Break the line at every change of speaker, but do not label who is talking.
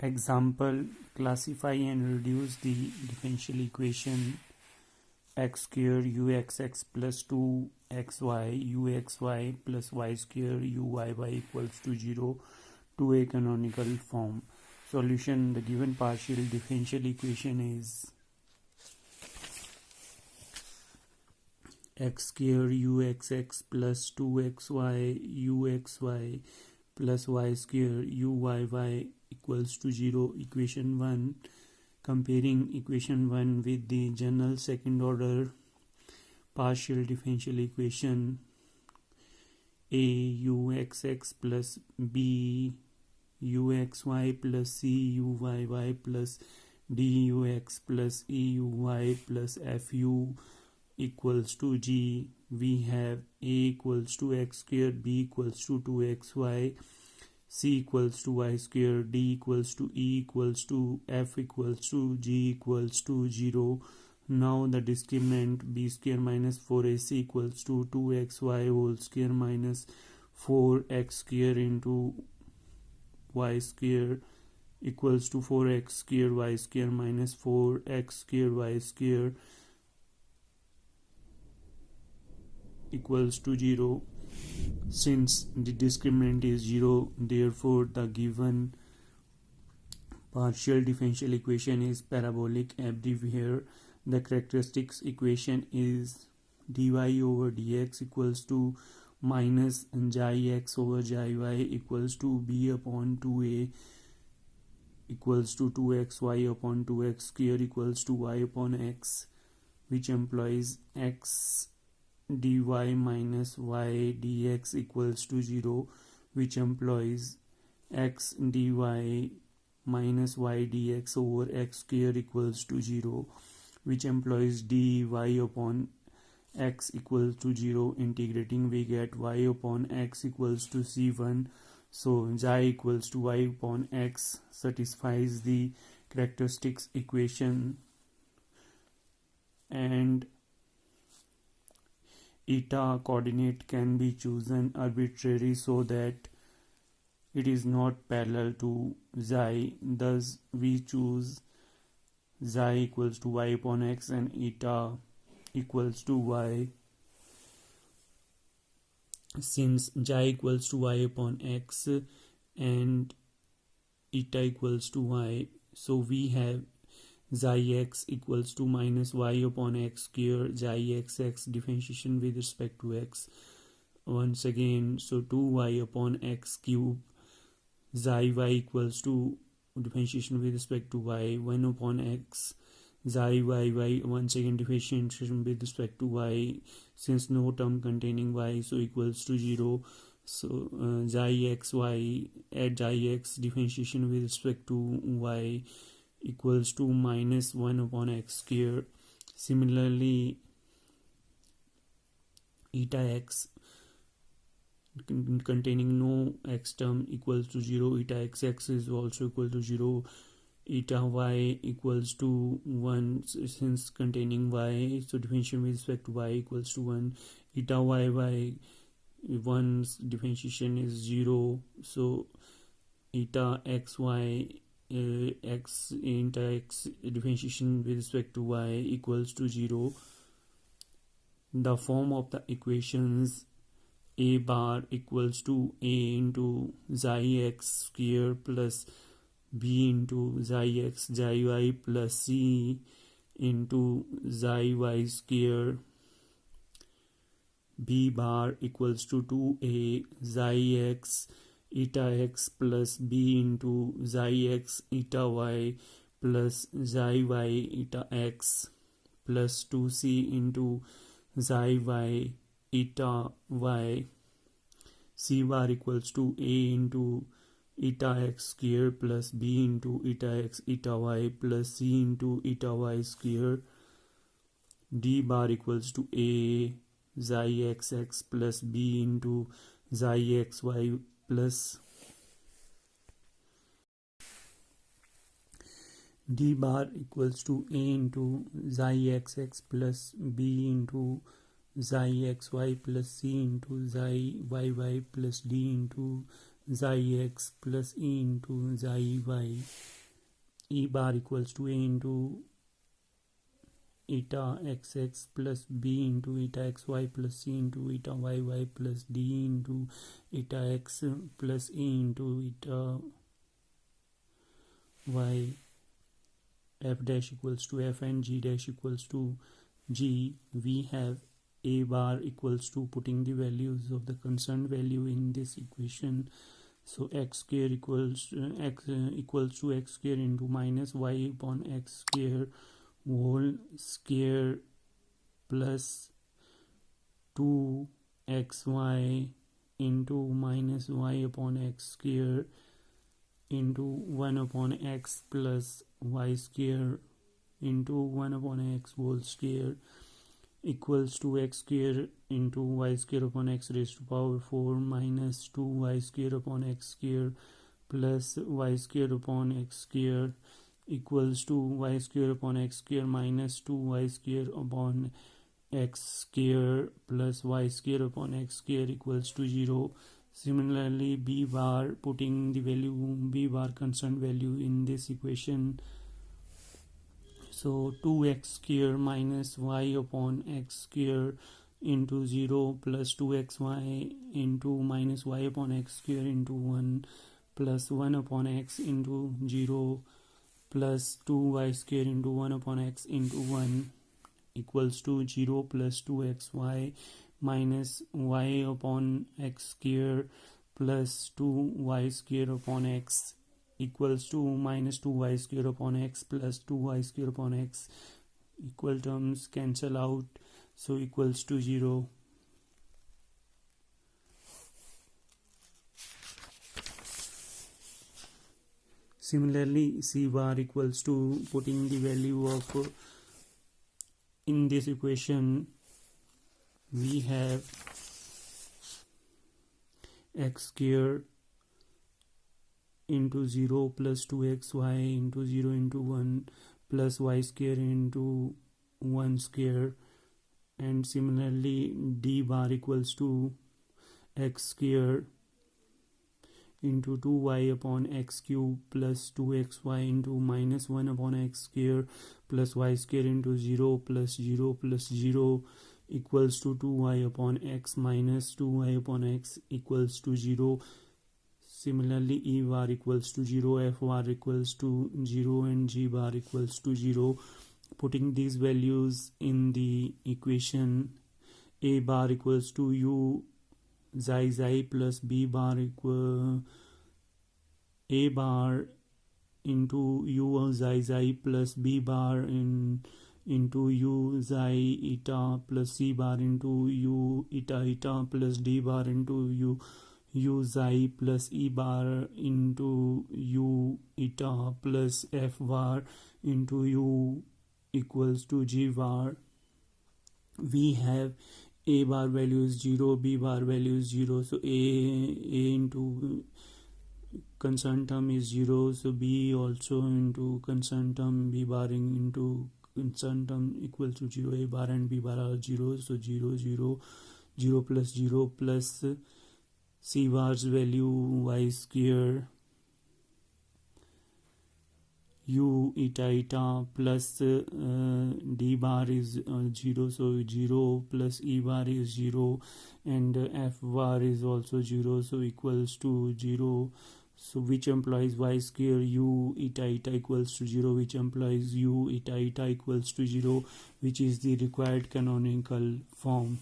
Example: classify and reduce the differential equation x square uxx plus 2xy uxy plus y square uyy equals to 0 to a canonical form. Solution: the given partial differential equation is x square uxx plus 2xy uxy plus y square uyy equals to 0. Equation 1. Comparing equation 1 with the general second order partial differential equation a uxx plus b uxy plus c uyy plus dux plus euy plus fu equals to g, we have a equals to x square, b equals to 2xy, c equals to y square, d equals to e equals to f equals to g equals to 0. Now the discriminant b square minus 4ac equals to 2xy whole square minus 4x square into y square equals to 4x square y square minus 4x square y square equals to 0. Since the discriminant is 0, therefore the given partial differential equation is parabolic everywhere. The characteristics equation is dy over dx equals to minus xi x over xi y equals to b upon 2a equals to 2xy upon 2x square equals to y upon x, which implies x dy minus y dx equals to 0, which implies x dy minus y dx over x square equals to 0, which implies dy upon x equals to 0. Integrating, we get y upon x equals to c1. So xi equals to y upon x satisfies the characteristics equation, and eta coordinate can be chosen arbitrarily so that it is not parallel to xi. Thus we choose xi equals to y upon x and eta equals to y. Since xi equals to y upon x and eta equals to y, so we have xi x equals to minus y upon x square xi x differentiation with respect to x once again, so 2y upon x cube xi y equals to differentiation with respect to y 1 upon x xi y once again differentiation with respect to y, since no term containing y, so equals to 0. So xi x y at xi x differentiation with respect to y equals to minus 1 upon x square. Similarly, eta x containing no x term equals to 0, eta xx is also equal to 0, eta y equals to 1 since containing y, so differentiation with respect to y equals to 1, eta y 1's differentiation is 0, so eta xy x into x differentiation with respect to y equals to 0. The form of the equations a bar equals to a into xi x square plus b into xi x xi y plus c into xi y square, b bar equals to 2a xi x eta x plus b into xi x eta y plus xi y eta x plus 2c into xi y eta y, c bar equals to a into eta x square plus b into eta x eta y plus c into eta y square, d bar equals to a xi x plus b into xi xy plus d bar equals to a into xi xx plus b into xi xy plus c into xi yy plus d into xi x plus e into xi y, e bar equals to a into eta xx plus b into eta xy plus c into eta yy plus d into eta x plus a into eta y, f dash equals to f and g dash equals to g. We have a bar equals to, putting the values of the concerned value in this equation, so x square equals equals to x square into minus y upon x square whole square plus 2xy into minus y upon x square into 1 upon x plus y square into 1 upon x whole square equals to x square into y square upon x raised to power 4 minus 2y square upon x square plus y square upon x square equals to y square upon x square minus 2y square upon x square plus y square upon x square equals to 0. Similarly, b bar, putting the value b bar concerned value in this equation, so 2x square minus y upon x square into 0 plus 2xy into minus y upon x square into 1 plus 1 upon x into 0 plus 2y square into 1 upon x into 1 equals to 0 plus 2xy minus y upon x square plus 2y square upon x equals to minus 2y square upon x plus 2y square upon x. Equal terms cancel out, so equals to 0. Similarly, c bar equals to, putting the value of in this equation, we have x square into 0 plus 2xy into 0 into 1 plus y square into 1 square, and similarly d bar equals to x square into 2y upon x cube plus 2xy into minus 1 upon x square plus y square into 0 plus 0 plus 0 equals to 2y upon x minus 2y upon x equals to 0. Similarly, e bar equals to 0, f bar equals to 0 and g bar equals to 0. Putting these values in the equation, a bar equals to u xi plus b bar equal a bar into u xi plus b bar into u xi eta plus c bar into u eta plus d bar into u xi plus e bar into u eta plus f bar into u equals to g bar. We have a bar value is 0, b bar value is 0, so a into concerned term is 0, so b also into concerned term, b bar into concerned term equals to 0, a bar and b bar are 0, so 0 0 0 plus c bar's value y square u eta plus d bar is 0, so 0 plus e bar is 0 and f bar is also 0, so equals to 0, so which implies y square u eta equals to 0, which implies u eta equals to 0, which is the required canonical form.